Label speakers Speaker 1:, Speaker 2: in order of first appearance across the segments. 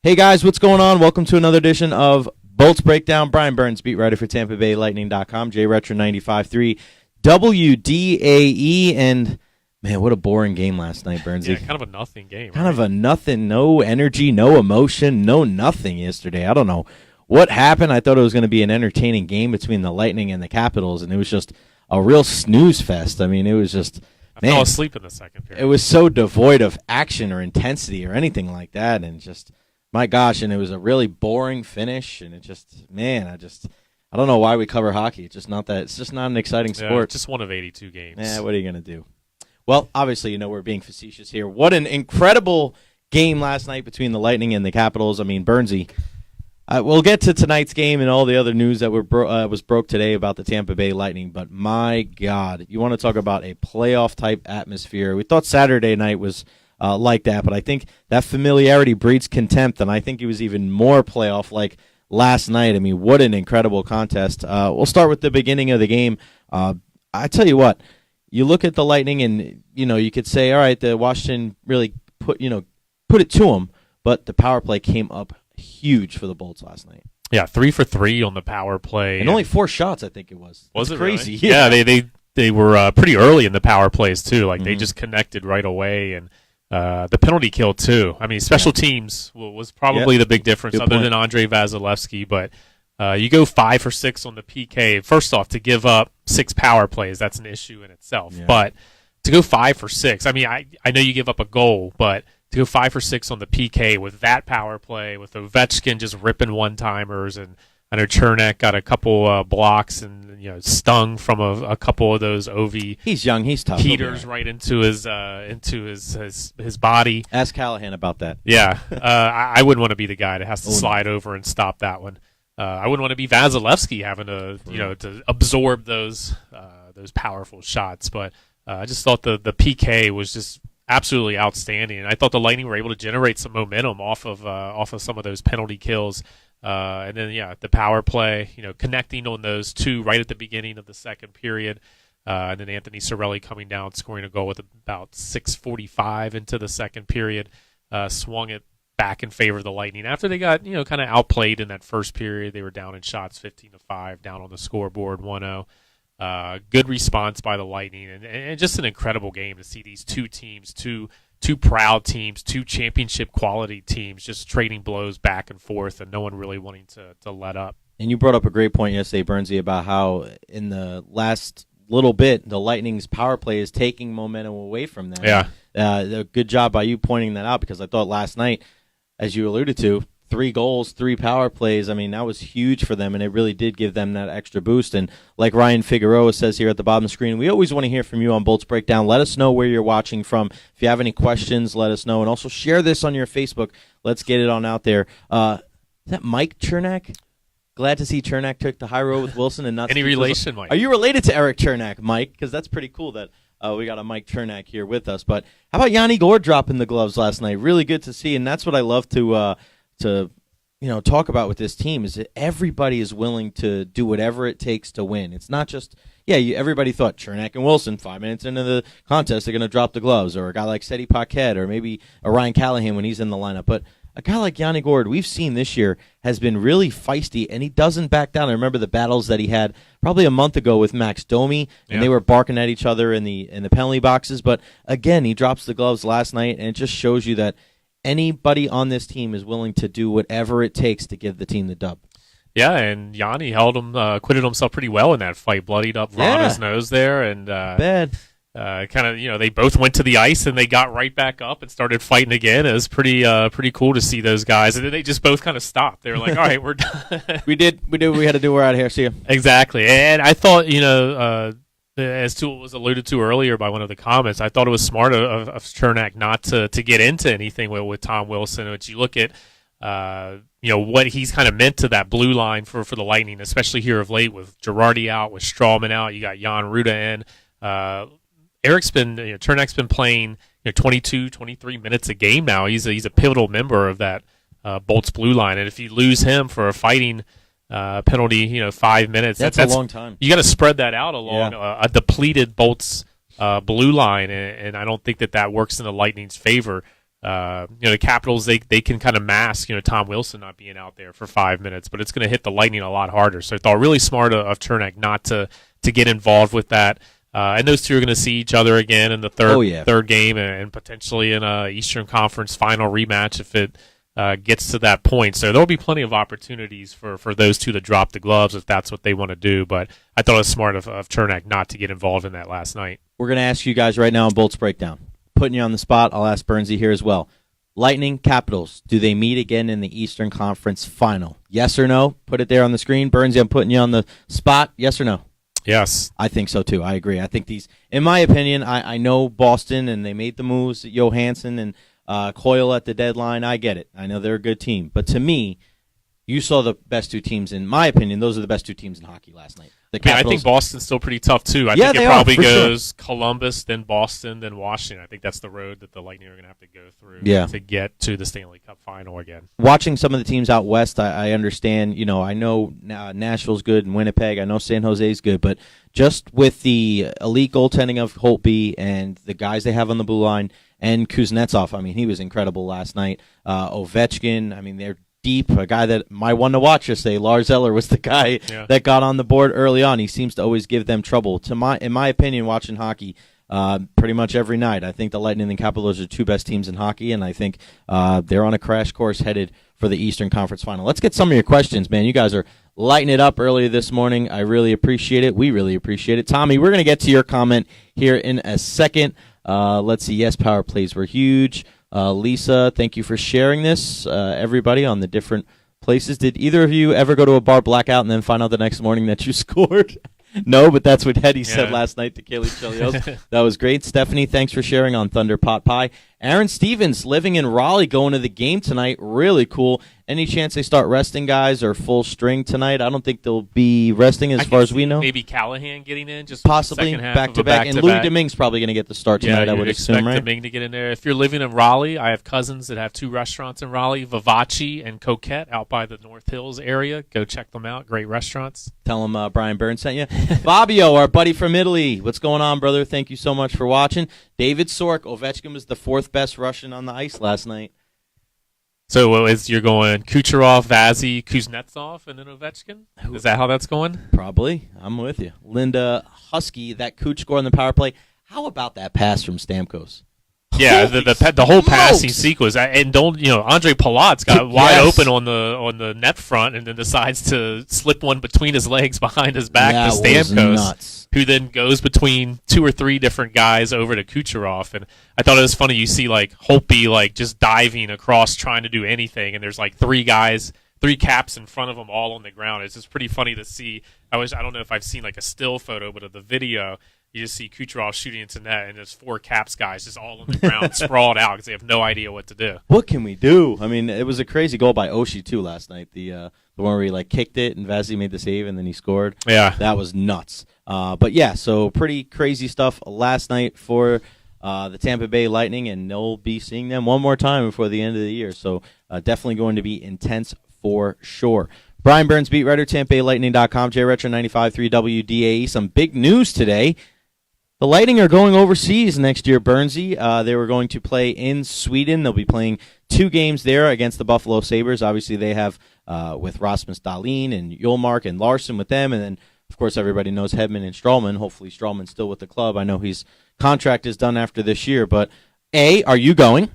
Speaker 1: Hey guys, what's going on? Welcome to another edition of Bolts Breakdown. Brian Burns, beat writer for TampaBayLightning.com. Recher 95.3 WDAE. And man, what a boring game last night, Burnsy.
Speaker 2: Yeah, kind of a nothing game.
Speaker 1: Kind of a nothing, no energy, no emotion, no nothing yesterday. I don't know what happened. I thought it was going to be an entertaining game between the Lightning and the Capitals, and it was just a real snooze fest. I mean, it was just...
Speaker 2: I fell asleep in the second period.
Speaker 1: It was so devoid of action or intensity or anything like that, and just... My gosh, and it was a really boring finish, and it just, man, I don't know why we cover hockey. It's just not an exciting sport.
Speaker 2: Just one of 82 games.
Speaker 1: Yeah, what are you going to do? Well, obviously, we're being facetious here. What an incredible game last night between the Lightning and the Capitals. I mean, Burnsy, we'll get to tonight's game and all the other news that was broke today about the Tampa Bay Lightning, but my God, you want to talk about a playoff-type atmosphere. We thought Saturday night was... like that, but I think that familiarity breeds contempt, and I think it was even more playoff-like last night. I mean, what an incredible contest. We'll start with the beginning of the game. I tell you what, you look at the Lightning, and you could say, all right, the Washington really put it to them, but the power play came up huge for the Bolts last night.
Speaker 2: Yeah, 3 for 3 on the power play,
Speaker 1: and only 4 shots, I think it was.
Speaker 2: Was it
Speaker 1: crazy?
Speaker 2: Really? Yeah, they were pretty early in the power plays too. Like they just connected right away, and the penalty kill too. I mean, special teams was probably the big difference,
Speaker 1: Good
Speaker 2: other
Speaker 1: point.
Speaker 2: than Andrei Vasilevsky. But you go 5 for 6 on the PK. First off, to give up 6 power plays, that's an issue in itself.
Speaker 1: Yeah.
Speaker 2: But to go 5 for 6, I mean, I know you give up a goal, but to go 5 for 6 on the PK with that power play, with Ovechkin just ripping one-timers, and I know Chernak got a couple blocks and stung from a couple of those Ovi.
Speaker 1: He's young, he's tough.
Speaker 2: Heaters right into his body.
Speaker 1: Ask Callahan about that.
Speaker 2: Yeah, I wouldn't want to be the guy that has to slide over and stop that one. I wouldn't want to be Vasilevsky having to to absorb those powerful shots. But I just thought the PK was just absolutely outstanding, and I thought the Lightning were able to generate some momentum off of some of those penalty kills. And then, the power play, connecting on those 2 right at the beginning of the second period. And then Anthony Cirelli coming down, scoring a goal with about 6:45 into the second period, swung it back in favor of the Lightning. After they got, kind of outplayed in that first period, they were down in shots 15-5, down on the scoreboard 1-0. Good response by the Lightning, and just an incredible game to see these two teams, two proud teams, 2 championship quality teams just trading blows back and forth, and no one really wanting to let up. And
Speaker 1: you brought up a great point yesterday, Burnsy, about how in the last little bit, the Lightning's power play is taking momentum away from them.
Speaker 2: Yeah.
Speaker 1: Good job by you pointing that out, because I thought last night, as you alluded to, 3 goals, 3 power plays. I mean, that was huge for them, and it really did give them that extra boost. And like Ryan Figueroa says here at the bottom of the screen, we always want to hear from you on Bolts Breakdown. Let us know where you're watching from. If you have any questions, let us know. And also share this on your Facebook. Let's get it on out there. Is that Mike Chernak? Glad to see Chernak took the high road with Wilson and not
Speaker 2: any relation, Mike.
Speaker 1: Are you related to Eric Chernak, Mike? Because that's pretty cool that we got a Mike Chernak here with us. But how about Yanni Gourde dropping the gloves last night? Really good to see, and that's what I love to talk about with this team, is that everybody is willing to do whatever it takes to win. It's not just, everybody thought Chernak and Wilson, 5 minutes into the contest, they're going to drop the gloves, or a guy like Seti Paquette, or maybe a Ryan Callahan when he's in the lineup. But a guy like Yanni Gourde, we've seen this year, has been really feisty, and he doesn't back down. I remember the battles that he had probably a month ago with Max Domi, and they were barking at each other in the penalty boxes. But again, he drops the gloves last night, and it just shows you that anybody on this team is willing to do whatever it takes to give the team the dub.
Speaker 2: Yeah, and Yanni acquitted himself pretty well in that fight, bloodied up Vrana's nose there, and
Speaker 1: bad.
Speaker 2: They both went to the ice and they got right back up and started fighting again. It was pretty cool to see those guys, and then they just both kind of stopped. They were like, "All right, we're done."
Speaker 1: We did what we had to do. We're out of here. See you.
Speaker 2: Exactly, and I thought, as to what was alluded to earlier by one of the comments, I thought it was smart of Chernak not to get into anything with Tom Wilson. Which you look at, what he's kind of meant to that blue line for the Lightning, especially here of late with Girardi out, with Strawman out. You got Jan Ruda in. Chernak's been playing 22, 23 minutes a game now. He's a pivotal member of that Bolts blue line, and if you lose him for a fighting penalty, 5 minutes,
Speaker 1: that's a long time.
Speaker 2: You got to spread that out along a depleted Bolts blue line, and I don't think that works in the Lightning's favor. The Capitals, they can kind of mask, Tom Wilson not being out there for 5 minutes, but it's going to hit the Lightning a lot harder. So I thought really smart of Chernak not to get involved with that. And those two are going to see each other again in the third game and potentially in a Eastern Conference final rematch if it gets to that point. So there'll be plenty of opportunities for those two to drop the gloves if that's what they want to do. But I thought it was smart of Chernak not to get involved in that last night.
Speaker 1: We're going to ask you guys right now on Bolts Breakdown. Putting you on the spot, I'll ask Bernsey here as well. Lightning, Capitals, do they meet again in the Eastern Conference final? Yes or no? Put it there on the screen. Bernsey, I'm putting you on the spot. Yes or no?
Speaker 2: Yes.
Speaker 1: I think so, too. I agree. I think these, in my opinion, I know Boston, and they made the moves, Johansson and Coyle at the deadline. I get it. I know they're a good team. But to me, you saw the best two teams. In my opinion, those are the best two teams in hockey last night.
Speaker 2: I think Boston's still pretty tough, too. I think it probably goes Columbus, then Boston, then Washington. I think that's the road that the Lightning are going to have to go through to get to the Stanley Cup final again.
Speaker 1: Watching some of the teams out west, I understand. I know Nashville's good and Winnipeg. I know San Jose's good. But just with the elite goaltending of Holtby and the guys they have on the blue line and Kuznetsov, I mean, he was incredible last night. Ovechkin, I mean, they're deep. A guy that my one to watch yesterday, Lars Eller, was the guy that got on the board early on. He seems to always give them trouble. In my opinion, watching hockey pretty much every night, I think the Lightning and Capitals are the two best teams in hockey, and I think they're on a crash course headed for the Eastern Conference Final. Let's get some of your questions, man. You guys are lighting it up earlier this morning. I really appreciate it. We really appreciate it. Tommy, we're going to get to your comment here in a second. Let's see. Yes, power plays were huge. Lisa, thank you for sharing this, everybody, on the different places. Did either of you ever go to a bar blackout and then find out the next morning that you scored? No, but that's what Hetty said last night to Kaylee Chelios. That was great. Stephanie, thanks for sharing on Thunder Pot Pie. Aaron Stevens, living in Raleigh, going to the game tonight. Really cool. Any chance they start resting guys or full string tonight? I don't think they'll be resting as far as we know.
Speaker 2: Maybe Callahan getting in, just
Speaker 1: possibly back-to-back. And Louis Domingue's probably going to get the start tonight, I would assume, right?
Speaker 2: Domingue to get in there. If you're living in Raleigh, I have cousins that have two restaurants in Raleigh, Vivace and Coquette, out by the North Hills area. Go check them out. Great restaurants.
Speaker 1: Tell them Brian Burns sent you. Fabio, our buddy from Italy. What's going on, brother? Thank you so much for watching. David Sork, Ovechkin was the fourth best Russian on the ice last night.
Speaker 2: So you're going Kucherov, Vazzy, Kuznetsov, and then Ovechkin? Is that how that's going?
Speaker 1: Probably. I'm with you. Linda Husky, that Kuch score on the power play. How about that pass from Stamkos?
Speaker 2: Yeah, the whole passing sequence, and Andre Palat's got wide open on the net front, and then decides to slip one between his legs behind his back to Stamkos, who then goes between two or three different guys over to Kucherov. And I thought it was funny. You see Holtby just diving across trying to do anything, and there's three caps in front of him all on the ground. It's just pretty funny to see. I don't know if I've seen a still photo, but of the video, you just see Kucherov shooting into net, and there's four caps guys just all on the ground, sprawled out because they have no idea what to do.
Speaker 1: What can we do? I mean, it was a crazy goal by Oshie, too, last night. The one where he kicked it, and Vazzy made the save, and then he scored.
Speaker 2: Yeah.
Speaker 1: That was nuts. But, yeah, so pretty crazy stuff last night for the Tampa Bay Lightning, and they'll be seeing them one more time before the end of the year. So definitely going to be intense for sure. Brian Burns, beat writer, TampaBayLightning.com, Recher 95.3 WDAE. Some big news today. The Lightning are going overseas next year, Bernsey. They were going to play in Sweden. They'll be playing 2 games there against the Buffalo Sabres. Obviously, they have with Rasmus Dahlin and Yolmark and Larson with them. And then, of course, everybody knows Hedman and Strallman. Hopefully, Strallman's still with the club. I know his contract is done after this year. But, A, are you going?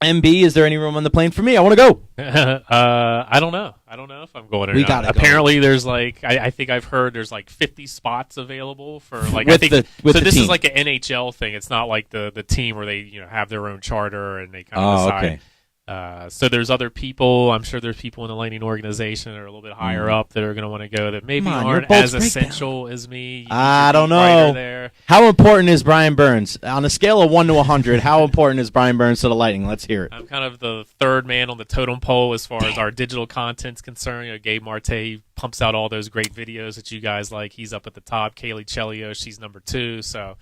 Speaker 1: And B, is there any room on the plane for me? I want to go.
Speaker 2: I don't know. I don't know if I'm going or
Speaker 1: we
Speaker 2: not.
Speaker 1: Gotta
Speaker 2: Apparently,
Speaker 1: go.
Speaker 2: There's I think I've heard there's 50 spots available for
Speaker 1: with
Speaker 2: I think
Speaker 1: the
Speaker 2: this
Speaker 1: team.
Speaker 2: Is an NHL thing. It's not like the team where they have their own charter and they kind of decide.
Speaker 1: Okay.
Speaker 2: So there's other people. I'm sure there's people in the Lightning organization that are a little bit higher up that are going to want to go that maybe aren't as essential as me.
Speaker 1: I don't know.
Speaker 2: There.
Speaker 1: How important is Brian Burns? On a scale of 1 to 100, how important is Brian Burns to the Lightning? Let's hear it.
Speaker 2: I'm kind of the third man on the totem pole as far as our digital content's concerned. Gabe Marte pumps out all those great videos that you guys like. He's up at the top. Kaylee Chelios, she's number 2. So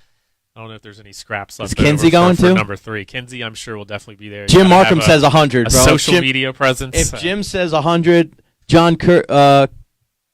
Speaker 2: I don't know if there's any scraps left.
Speaker 1: Is Kinsey going
Speaker 2: for
Speaker 1: to?
Speaker 2: number 3. Kinsey, I'm sure, will definitely be there.
Speaker 1: Jim Markham says 100, bro.
Speaker 2: Social media presence.
Speaker 1: If Jim says 100, John Kirkendall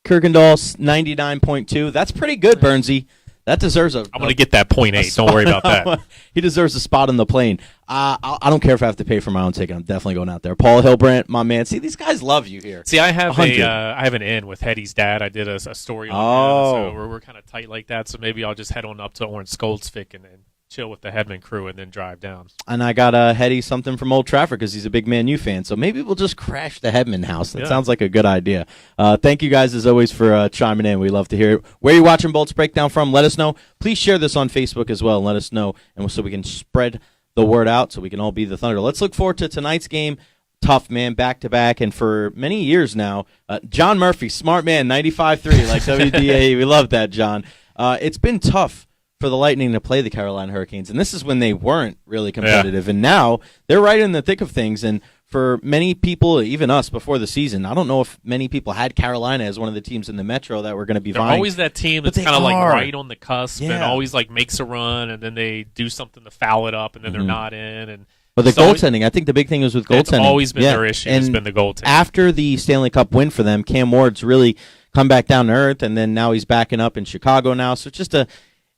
Speaker 1: 99.2. That's pretty good, Bernsey. That deserves
Speaker 2: I'm going to get that 0.8. Don't worry about that.
Speaker 1: He deserves a spot on the plane. I don't care if I have to pay for my own ticket. I'm definitely going out there. Paul Hilbrandt, my man. See, these guys love you here.
Speaker 2: See, I have an in with Hetty's dad. I did a story on him, so we're kind of tight like that. So maybe I'll just head on up to Orange Skoldsvik and chill with the Hedman crew and then drive down.
Speaker 1: And I got Hetty something from Old Trafford because he's a big Man U fan. So maybe we'll just crash the Hedman house. That sounds like a good idea. Thank you guys as always for chiming in. We love to hear it. Where you're watching Bolts Breakdown from, let us know. Please share this on Facebook as well and let us know, and so we can spread the word out so we can all be the Thunder. Let's look forward to tonight's game. Tough, man, back-to-back, and for many years now, John Murphy, smart man, 95.3, like WDAE. We love that, John. It's been tough for the Lightning to play the Carolina Hurricanes, and this is when they weren't really competitive, and now they're right in the thick of things, and for many people, even us before the season, I don't know if many people had Carolina as one of the teams in the Metro that were going to be vying.
Speaker 2: They're always that team that's kind of like right on the cusp and always like makes a run, and then they do something to foul it up, and then they're not in. But
Speaker 1: the goaltending, I think the big thing was with goaltending. It's
Speaker 2: always been their issue. It's been the goaltending.
Speaker 1: After the Stanley Cup win for them, Cam Ward's really come back down to earth, and then now he's backing up in Chicago now. So it's just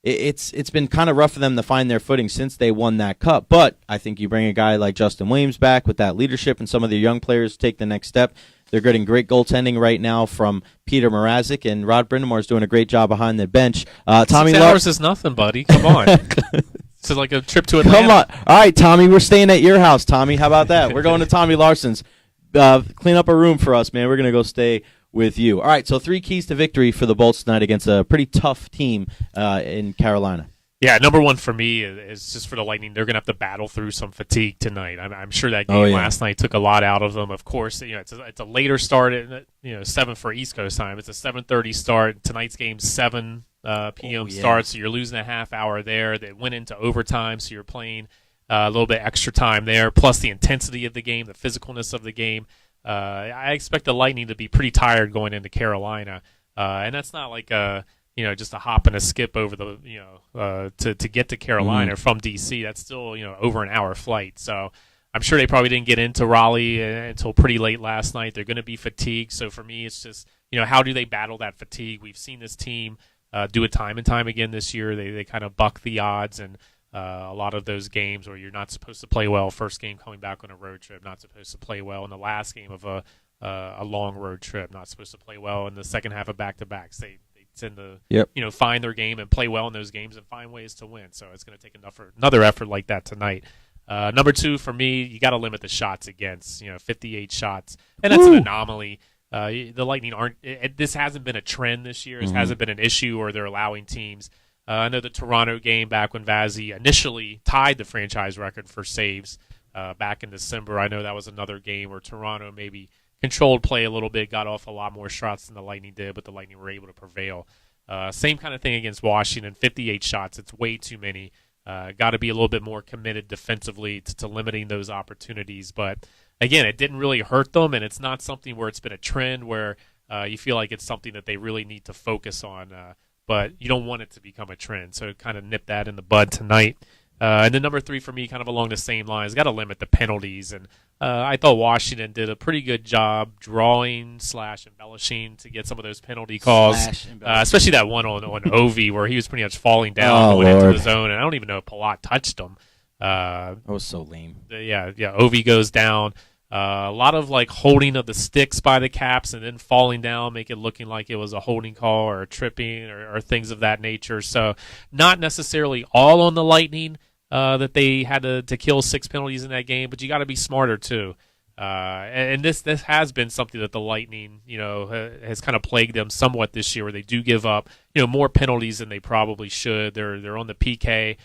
Speaker 1: it's been kind of rough for them to find their footing since they won that cup. But I think you bring a guy like Justin Williams back with that leadership, and some of the young players take the next step. They're getting great goaltending right now from Peter Mrazek, and Rod Brind'Amour is doing a great job behind the bench. Tommy
Speaker 2: 6 hours is nothing, buddy. Come on. It's like a trip to Atlanta.
Speaker 1: Come on. All right, Tommy, we're staying at your house, Tommy. How about that? We're going to Tommy Larson's. Clean up a room for us, man. We're going to go stay with you. All right, so 3 keys to victory for the Bolts tonight against a pretty tough team in Carolina.
Speaker 2: Yeah, number one for me is just for the Lightning. They're going to have to battle through some fatigue tonight. I'm sure that game last night took a lot out of them. Of course, it's a later start at 7 for East Coast time. It's a 7:30 start. Tonight's game's 7 p.m. start, so you're losing a half hour there. They went into overtime, so you're playing a little bit extra time there. Plus the intensity of the game, the physicalness of the game. I expect the Lightning to be pretty tired going into Carolina, and that's not like just a hop and a skip over the to get to Carolina from DC. That's still over an hour flight. So I'm sure they probably didn't get into Raleigh until pretty late last night. They're going to be fatigued. So for me, it's just how do they battle that fatigue? We've seen this team do it time and time again this year. They kind of buck the odds, and a lot of those games where you're not supposed to play well, first game coming back on a road trip, not supposed to play well in the last game of a long road trip, not supposed to play well in the second half of back-to-backs. They tend to find their game and play well in those games and find ways to win. So it's going to take another effort like that tonight. Number 2 for me, you got to limit the shots against. 58 shots, and that's an anomaly. The Lightning aren't. This hasn't been a trend this year. It hasn't been an issue, or they're allowing teams. I know the Toronto game back when Vazzy initially tied the franchise record for saves back in December. I know that was another game where Toronto maybe controlled play a little bit, got off a lot more shots than the Lightning did, but the Lightning were able to prevail. Same kind of thing against Washington, 58 shots. It's way too many. Got to be a little bit more committed defensively to limiting those opportunities. But, again, it didn't really hurt them, and it's not something where it's been a trend where you feel like it's something that they really need to focus on. But you don't want it to become a trend, so kind of nip that in the bud tonight. And then number 3 for me, kind of along the same lines, got to limit the penalties. And I thought Washington did a pretty good job drawing / embellishing to get some of those penalty calls, especially that one on Ovi where he was pretty much falling down going into the zone. And I don't even know if Palat touched him.
Speaker 1: That was so lame.
Speaker 2: Yeah, Ovi goes down. A lot of holding of the sticks by the Caps and then falling down, make it looking like it was a holding call or a tripping or things of that nature. So not necessarily all on the Lightning that they had to kill 6 penalties in that game, but you got to be smarter too. And this has been something that the Lightning has kind of plagued them somewhat this year, where they do give up more penalties than they probably should. They're on the PK.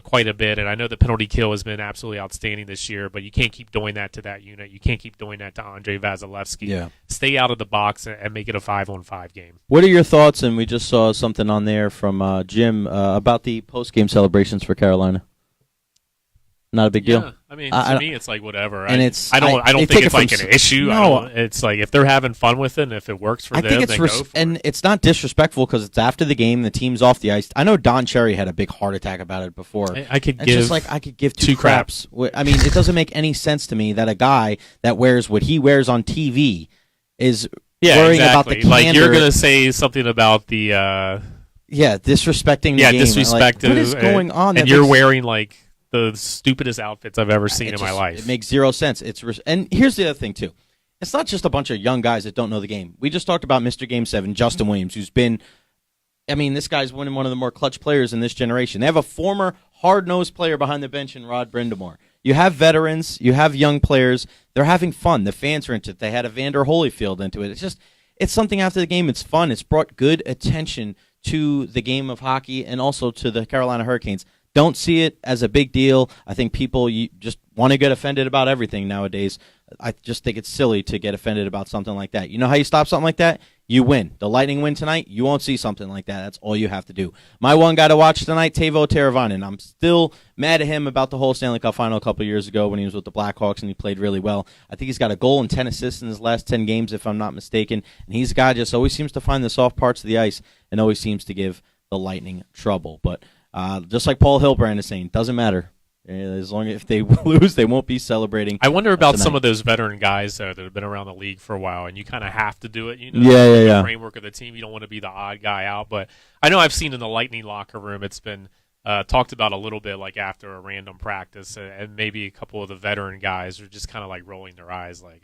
Speaker 2: Quite a bit, and I know the penalty kill has been absolutely outstanding this year, but you can't keep doing that to that unit. You can't keep doing that to Andrei Vasilevsky.
Speaker 1: Yeah.
Speaker 2: Stay out of the box and make it a 5-on-5 game.
Speaker 1: What are your thoughts, and we just saw something on there from Jim about the post-game celebrations for Carolina? Not a big deal.
Speaker 2: I mean, to me, it's like whatever.
Speaker 1: And
Speaker 2: I don't think it's like an issue.
Speaker 1: No,
Speaker 2: it's like if they're having fun with it, and if it works for them,
Speaker 1: then go for it. It's not disrespectful because it's after the game, the team's off the ice. I know Don Cherry had a big heart attack about it before.
Speaker 2: I could
Speaker 1: give two craps. I mean, it doesn't make any sense to me that a guy that wears what he wears on TV is worrying about the candor.
Speaker 2: Like you're gonna say something about the
Speaker 1: disrespecting the game.
Speaker 2: Disrespect.
Speaker 1: Like, what is going on?
Speaker 2: And you're wearing like the stupidest outfits I've ever seen in my life.
Speaker 1: It makes zero sense. And here's the other thing too. It's not just a bunch of young guys that don't know the game. We just talked about Mr. Game 7, Justin Williams, who's been, this guy's one of the more clutch players in this generation. They have a former hard-nosed player behind the bench in Rod Brindamore. You have veterans. You have young players. They're having fun. The fans are into it. They had Evander Holyfield into it. It's something after the game. It's fun. It's brought good attention to the game of hockey and also to the Carolina Hurricanes. Don't see it as a big deal. I think people just want to get offended about everything nowadays. I just think it's silly to get offended about something like that. You know how you stop something like that? You win. The Lightning win tonight. You won't see something like that. That's all you have to do. My one guy to watch tonight, Teuvo Teravainen. I'm still mad at him about the whole Stanley Cup final a couple of years ago when he was with the Blackhawks and he played really well. I think he's got a goal and 10 assists in his last 10 games, if I'm not mistaken. And he's a guy just always seems to find the soft parts of the ice and always seems to give the Lightning trouble. But just like Paul Hilbrand is saying, doesn't matter. As long as if they lose, they won't be celebrating.
Speaker 2: I wonder about some of those veteran guys that have been around the league for a while, and you kind of have to do it. The framework of the team. You don't want to be the odd guy out. But I know I've seen in the Lightning locker room, it's been talked about a little bit, like after a random practice, and maybe a couple of the veteran guys are just kind of like rolling their eyes, like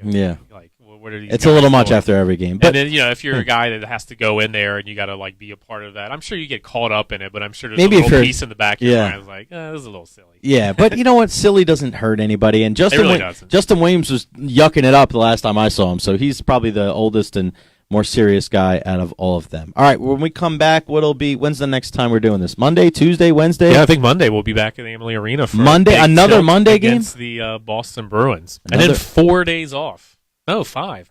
Speaker 2: what are these?
Speaker 1: It's a little much after every game. But
Speaker 2: and then if you're a guy that has to go in there and you got to like be a part of that, I'm sure you get caught up in it. But I'm sure there's
Speaker 1: maybe
Speaker 2: a little piece in the back of your mind like, this is a little silly.
Speaker 1: Yeah, but you know what? Silly doesn't hurt anybody. And Justin Williams was yucking it up the last time I saw him, so he's probably the oldest and more serious guy out of all of them. All right, when we come back, when's the next time we're doing this? Monday, Tuesday, Wednesday?
Speaker 2: Yeah, I think Monday we'll be back at the Amalie Arena for
Speaker 1: another Monday game
Speaker 2: against the Boston Bruins. And then 4 days off. No, 5.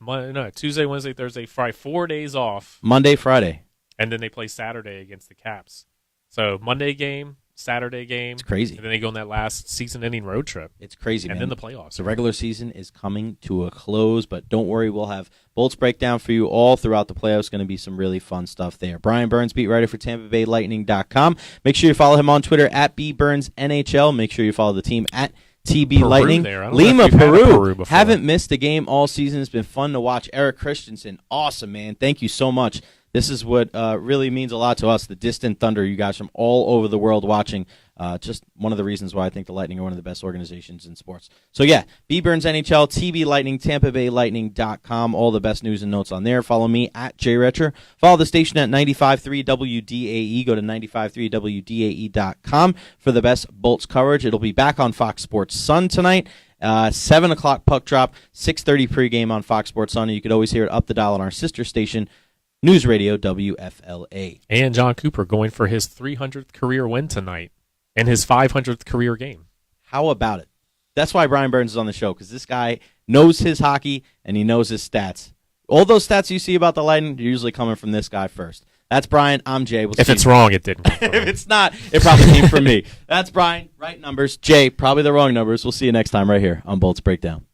Speaker 2: Tuesday, Wednesday, Thursday, Friday. 4 days off.
Speaker 1: Monday, Friday.
Speaker 2: And then they play Saturday against the Caps. So Monday game, Saturday game.
Speaker 1: It's crazy.
Speaker 2: And then they go on that last season-ending road trip.
Speaker 1: It's crazy, man.
Speaker 2: And then the playoffs.
Speaker 1: The regular season is coming to a close, but don't worry, we'll have Bolts breakdown for you all throughout the playoffs. Going to be some really fun stuff there. Bryan Burns, beat writer for TampaBayLightning.com. Make sure you follow him on Twitter at BBurnsNHL. Make sure you follow the team at TB Lightning. Lima, Peru. Haven't missed a game all season. It's been fun to watch. Eric Christensen, awesome, man. Thank you so much. This is what really means a lot to us, the Distant Thunder, you guys from all over the world watching. Just one of the reasons why I think the Lightning are one of the best organizations in sports. So, yeah, B. Burns NHL, TB Lightning, TampaBayLightning.com, all the best news and notes on there. Follow me at Recher. Follow the station at 95.3 WDAE. Go to 95.3WDAE.com for the best Bolts coverage. It'll be back on Fox Sports Sun tonight. 7 o'clock puck drop, 6:30 pregame on Fox Sports Sun. You could always hear it up the dial on our sister station, News Radio WFLA.
Speaker 2: And John Cooper going for his 300th career win tonight and his 500th career game.
Speaker 1: How about it? That's why Bryan Burns is on the show, because this guy knows his hockey and he knows his stats. All those stats you see about the Lightning are usually coming from this guy first. That's Bryan. I'm Jay.
Speaker 2: If it's wrong, it didn't come from
Speaker 1: If it's not, it probably came from me. That's Bryan. Right numbers. Jay, probably the wrong numbers. We'll see you next time right here on Bolts Breakdown.